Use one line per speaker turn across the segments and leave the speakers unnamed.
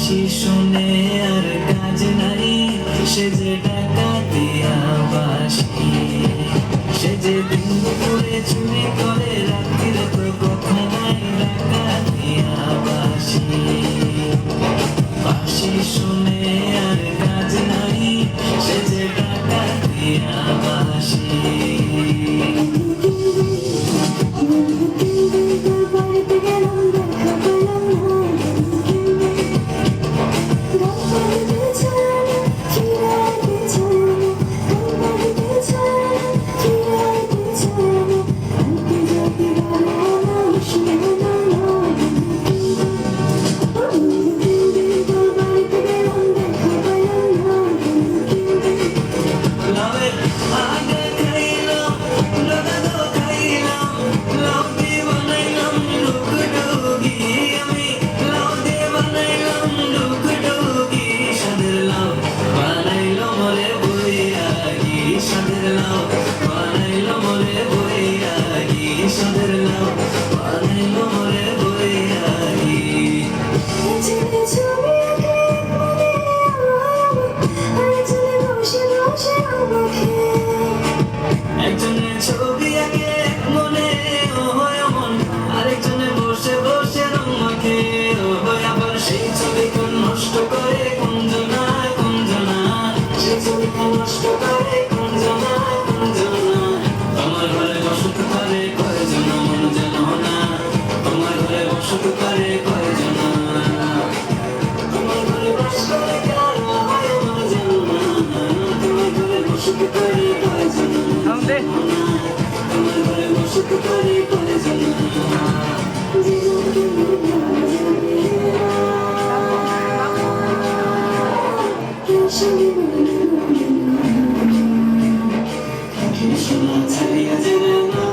বাঁশি শুনে আর কাজ নাই, সে যে ডাকাতিয়া বাঁশি, সে যে দিন দুপুরে চুরি করে, রাত্রিরে তো কথা নাই, ডাকাতিয়া বাঁশি। বাঁশি শুনে আর কাজ নাই, সে যে ডাকাতিয়া বাঁশি। একজনের ছবি আঁকে মনে ও হয় মন, আরেকজনে বসে বসে রং মাখে ও হয়, আবার সেই ছবিকে নষ্ট করে কুঞ্জনা কুঞ্জনা, সেই ছবিকে নষ্ট করে কুঞ্জনা কুঞ্জনা। তোমার ঘরে বসত পারে কয়জন মন জানো না, তোমার ঘরে বসত পারে কয়জন, তোমার ঘরে বসত পারে কারো হয় মন জানো না, তোমার ঘরে বসত পারে কয়জন, তোমার ঘরে বসত পারে কয়জন। সোনা ছাড়িয়া জেনে না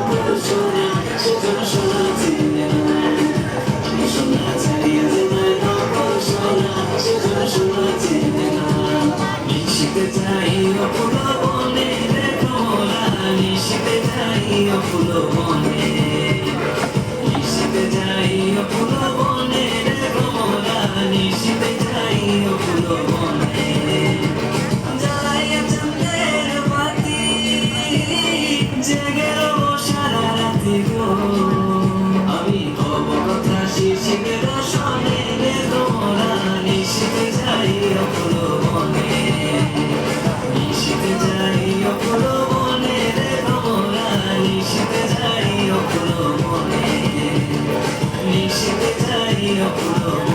সোনা, সেজন্য সোনা চিনে না, সোনা ছাড়িয়া জেনে না সোনা, সেজন্য সোনা চিনে না। নিশিতে যাই অপুর বনে রে কমলা, নিশিতে যাই অপুর বনে, নিশিতে যাই অপুর বনে রে কমলা, নিশিতে যাই অপুর বনে। জ্বালাইয়া চাঁদের বাতি জেগে রব সারা রাতি গো, আমি কব কথা শিশিরের সনে রে কমলা, নিশিতে যাই অপুর বনে, নিশিতে যাই অপুর বনে রে কমলা, নিশিতে যাই অপুর বনে, নিশিতে যাই অপুর বনে।